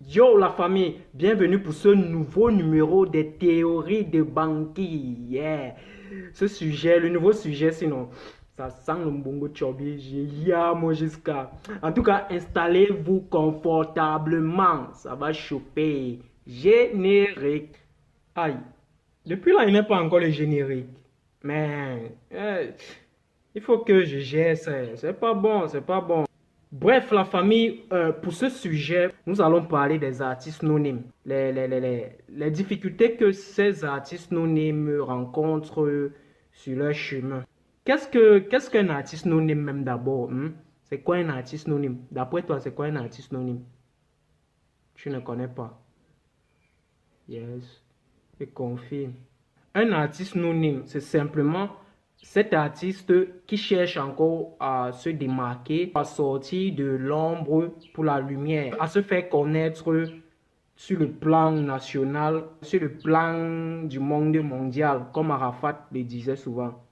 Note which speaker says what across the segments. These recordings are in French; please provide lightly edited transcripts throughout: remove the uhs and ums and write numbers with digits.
Speaker 1: Yo la famille, bienvenue pour ce nouveau numéro des théories de Banqui. Yeah. Ce sujet, le nouveau sujet, sinon, ça sent le bongo chobi. J'ai moi jusqu'à. En tout cas, installez-vous confortablement. Ça va choper. Générique. Aïe. Depuis là, il n'est pas encore le générique. Mais il faut que je gère ça. C'est pas bon, c'est pas bon. Bref, la famille, pour ce sujet, nous allons parler des artistes anonymes. Les difficultés que ces artistes anonymes rencontrent sur leur chemin. Qu'est-ce qu'un artiste anonyme même d'abord? C'est quoi un artiste anonyme? D'après toi, c'est quoi un artiste anonyme? Tu ne connais pas. Yes, je confirme. Un artiste anonyme, c'est simplement cet artiste qui cherche encore à se démarquer, à sortir de l'ombre pour la lumière, à se faire connaître sur le plan national, sur le plan du monde mondial, comme Arafat le disait souvent.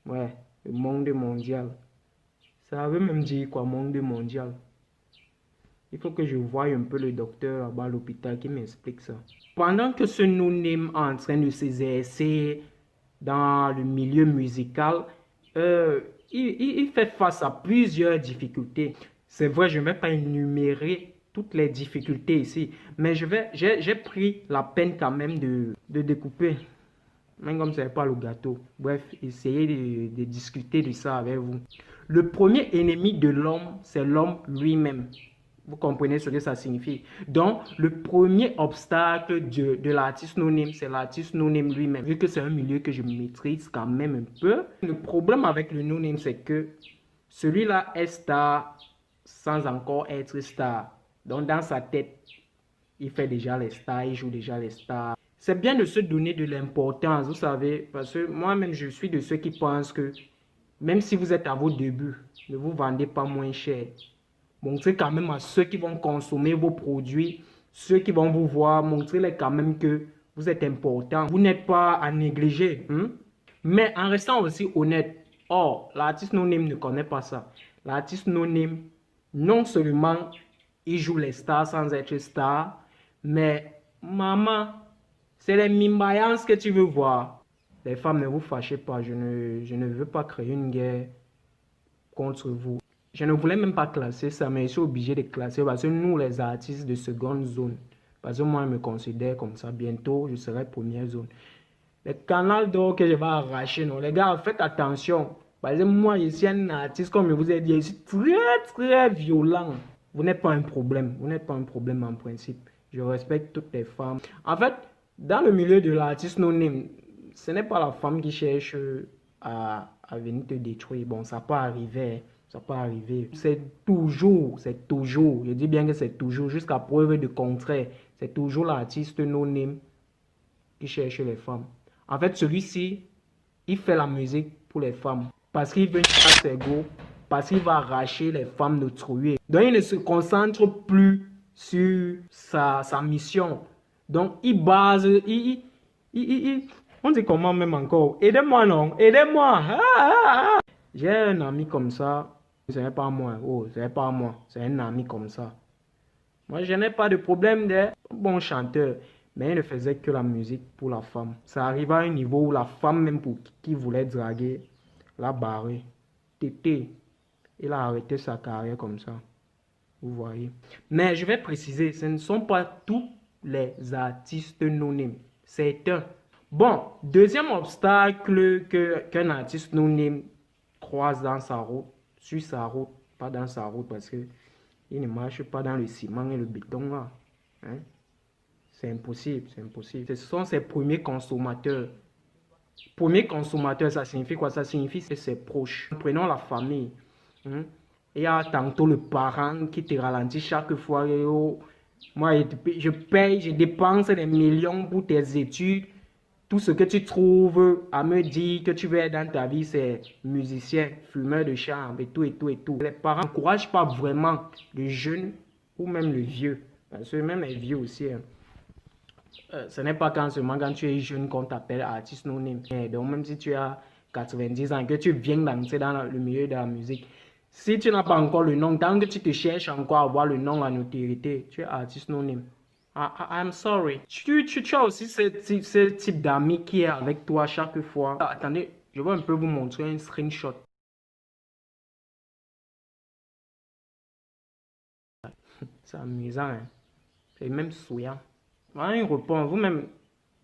Speaker 1: Ouais, le monde mondial. Ça veut même dire quoi, monde mondial? Il faut que je voie un peu le docteur là-bas à l'hôpital qui m'explique ça. Pendant que ce no-name est en train de s'exercer dans le milieu musical, euh, il fait face à plusieurs difficultés. C'est vrai, je ne vais pas énumérer toutes les difficultés ici, mais j'ai pris la peine quand même de découper, même comme ce n'est pas le gâteau. Bref, essayez de discuter de ça avec vous. Le premier ennemi de l'homme, c'est l'homme lui-même. Vous comprenez ce que ça signifie. Donc, le premier obstacle de l'artiste anonyme, c'est l'artiste anonyme lui-même. Vu que c'est un milieu que je maîtrise quand même un peu, le problème avec le anonyme, c'est que celui-là est star sans encore être star. Donc, dans sa tête, il fait déjà les stars, il joue déjà les stars. C'est bien de se donner de l'importance, vous savez, parce que moi-même, je suis de ceux qui pensent que même si vous êtes à vos débuts, ne vous vendez pas moins cher. Montrez quand même à ceux qui vont consommer vos produits, ceux qui vont vous voir, montrez-les quand même que vous êtes important. Vous n'êtes pas à négliger. Mais en restant aussi honnête, or, l'artiste non-name ne connaît pas ça. L'artiste non-name, non seulement il joue les stars sans être star, mais maman, c'est les mimbayances que tu veux voir. Les femmes, ne vous fâchez pas, je ne veux pas créer une guerre contre vous. Je ne voulais même pas classer ça, mais je suis obligé de classer parce que nous, les artistes de seconde zone, parce que moi, je me considère comme ça. Bientôt, je serai première zone. Les canaux d'or que je vais arracher, non, les gars, faites attention. Parce que moi, je suis un artiste, comme je vous ai dit, je suis très, très violent. Vous n'êtes pas un problème. Vous n'êtes pas un problème en principe. Je respecte toutes les femmes. En fait, dans le milieu de l'artiste non-name, ce n'est pas la femme qui cherche à venir te détruire. Bon, ça peut arriver. Ça peut arriver. C'est toujours, je dis bien que c'est toujours, jusqu'à preuve de contraire, c'est toujours l'artiste non-name qui cherche les femmes. En fait, celui-ci, il fait la musique pour les femmes. Parce qu'il veut faire ses go, parce qu'il va arracher les femmes d'autrui. Donc, il ne se concentre plus sur sa mission. Donc, il base, on dit comment même encore? Aidez-moi, non? Aidez-moi! J'ai un ami comme ça, ce n'est pas moi, oh, ce n'est pas moi, c'est un ami comme ça. Moi, je n'ai pas de problème d'être un bon chanteur, mais il ne faisait que la musique pour la femme. Ça arriva à un niveau où la femme, même pour qui voulait draguer, l'a barré. Tété, il a arrêté sa carrière comme ça. Vous voyez. Mais je vais préciser, ce ne sont pas tous les artistes anonymes. C'est un. Bon, deuxième obstacle qu'un artiste anonyme croise dans sa route, sur sa route, pas dans sa route parce que il ne marche pas dans le ciment et le béton là. Hein? C'est impossible, c'est impossible. Ce sont ses premiers consommateurs. Premier consommateur, ça signifie quoi? Ça signifie que c'est proche. Prenons la famille. Hein? Il y a tantôt le parent qui te ralentit chaque fois. Oh, moi, je paye, je dépense des millions pour tes études. Tout ce que tu trouves à me dire que tu veux être dans ta vie, c'est musicien, fumeur de chambre et tout et tout et tout. Les parents n'encouragent pas vraiment le jeune ou même le vieux. Parce que même les vieux aussi. Ce n'est pas quand seulement quand tu es jeune qu'on t'appelle artiste non name. Donc même si tu as 90 ans et que tu viens d'entrer dans le milieu de la musique, Si tu n'as pas encore le nom, tant que tu te cherches encore à avoir le nom, la notoriété, tu es artiste non-name. I'm sorry. Tu as aussi ce type d'amis qui est avec toi chaque fois. Attendez, je vais un peu vous montrer un screenshot. C'est amusant, hein. C'est même souriant. Voilà, il répond, vous-même,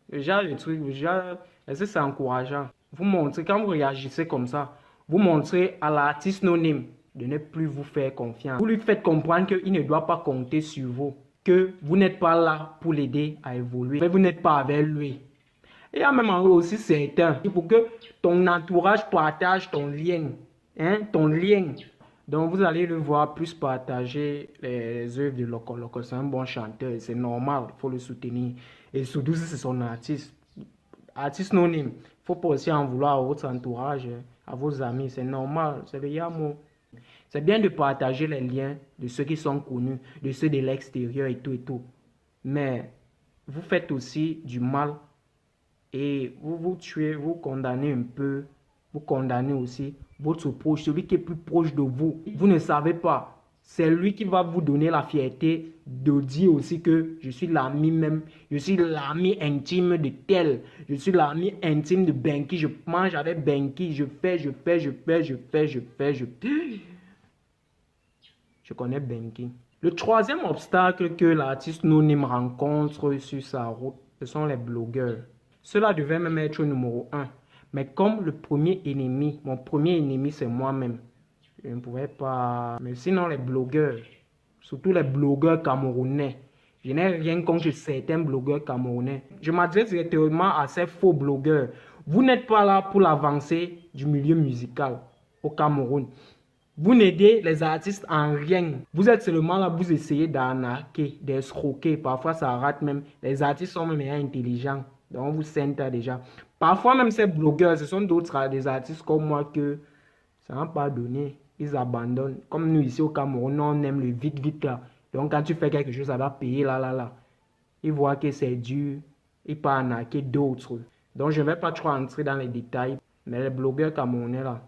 Speaker 1: déjà le truc, déjà, est-ce que c'est encourageant? Vous montrez, quand vous réagissez comme ça, vous montrez à l'artiste non-name de ne plus vous faire confiance. Vous lui faites comprendre qu'il ne doit pas compter sur vous, que vous n'êtes pas là pour l'aider à évoluer, mais vous n'êtes pas avec lui. Et il y a même aussi certains, pour que ton entourage partage ton lien, hein, ton lien. Donc vous allez le voir plus partager les œuvres de Loco Loco. C'est un bon chanteur, c'est normal, il faut le soutenir. Et surtout si c'est son artiste. Artiste non-name, il ne faut pas aussi en vouloir à votre entourage, à vos amis, c'est normal, c'est le yamo. C'est bien de partager les liens de ceux qui sont connus, de ceux de l'extérieur et tout et tout. Mais vous faites aussi du mal et vous tuez, vous condamnez un peu, vous condamnez aussi votre proche, celui qui est plus proche de vous. Vous ne savez pas. C'est lui qui va vous donner la fierté de dire aussi que je suis l'ami même, je suis l'ami intime de tel, je suis l'ami intime de Benki, je mange avec Benki, je fais. Je connais Benki. Le troisième obstacle que l'artiste non-name rencontre sur sa route, ce sont les blogueurs. Cela devait même être numéro 1. Mais comme le premier ennemi, mon premier ennemi c'est moi-même. Je ne pouvais pas... Mais sinon les blogueurs, surtout les blogueurs camerounais, je n'ai rien contre certains blogueurs camerounais. Je m'adresse directement à ces faux blogueurs. Vous n'êtes pas là pour l'avancée du milieu musical au Cameroun. Vous n'aidez les artistes en rien. Vous êtes seulement là, vous essayez d'arnaquer, d'escroquer. Parfois, ça rate même. Les artistes sont même intelligents. Donc, vous sentez déjà. Parfois, même ces blogueurs, ce sont d'autres des artistes comme moi que ça n'a pas donné. Ils abandonnent. Comme nous ici au Cameroun, on aime le vite là. Donc, quand tu fais quelque chose, ça va payer là. Ils voient que c'est dur. Ils peuvent arnaquer d'autres. Donc, je ne vais pas trop entrer dans les détails. Mais les blogueurs camerounais là.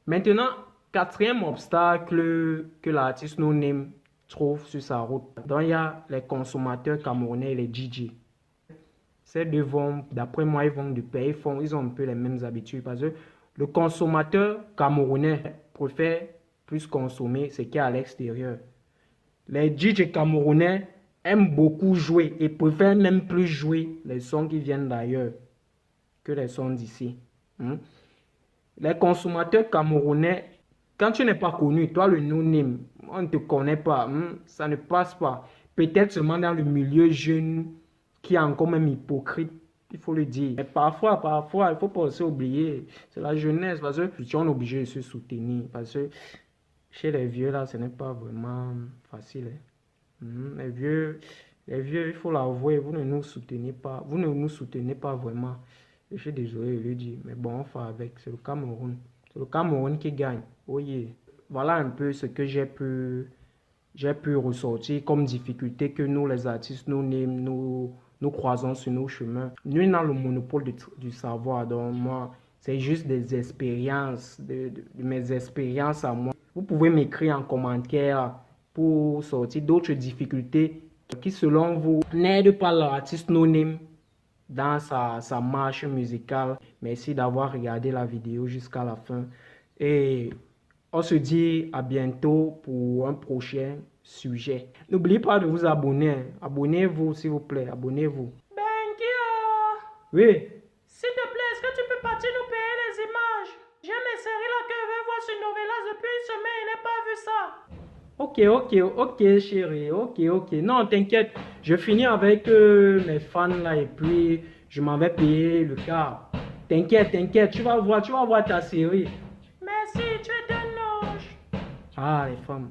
Speaker 1: Maintenant, quatrième obstacle que l'artiste non-name trouve sur sa route. Donc, il y a les consommateurs camerounais et les DJ. Ces deux vont, d'après moi, ils vont de paix. Ils ont un peu les mêmes habitudes. Parce que le consommateur camerounais préfère plus consommer ce qui est à l'extérieur. Les DJ camerounais aiment beaucoup jouer et préfèrent même plus jouer les sons qui viennent d'ailleurs que les sons d'ici. Les consommateurs camerounais, quand tu n'es pas connu, toi le no-name, on ne te connaît pas, ça ne passe pas. Peut-être seulement dans le milieu jeune qui est encore même hypocrite, il faut le dire. Mais parfois, il ne faut pas aussi oublier, c'est la jeunesse, parce que tu es obligé de se soutenir. Parce que chez les vieux, là, ce n'est pas vraiment facile. Les vieux, il faut l'avouer, vous ne nous soutenez pas, vraiment. Je suis désolé de le dire, mais bon, on fait avec. C'est le Cameroun. C'est le Cameroun qui gagne. Oh yeah. Voilà un peu ce que j'ai pu ressortir comme difficulté que nous, les artistes, nous croisons sur nos chemins. Nous avons le monopole du savoir. Donc, moi, c'est juste des expériences, de mes expériences à moi. Vous pouvez m'écrire en commentaire pour sortir d'autres difficultés qui, selon vous, n'aident pas l'artiste non-name dans sa marche musicale. Merci d'avoir regardé la vidéo jusqu'à la fin. Et on se dit à bientôt pour un prochain sujet. N'oubliez pas de vous abonner. Abonnez-vous s'il vous plaît. Abonnez-vous.
Speaker 2: Benkia!
Speaker 1: Oui.
Speaker 2: S'il te plaît, est-ce que tu peux partir nous payer les images? J'ai mes séries là que je veux voir sur Novelas depuis une semaine, je n'ai pas vu ça.
Speaker 1: Ok, chérie. Ok. Non, t'inquiète. Je finis avec mes fans là et puis je m'en vais payer le quart. T'inquiète. Tu vas voir ta série.
Speaker 2: Merci, tu es un ange.
Speaker 1: Ah, les femmes.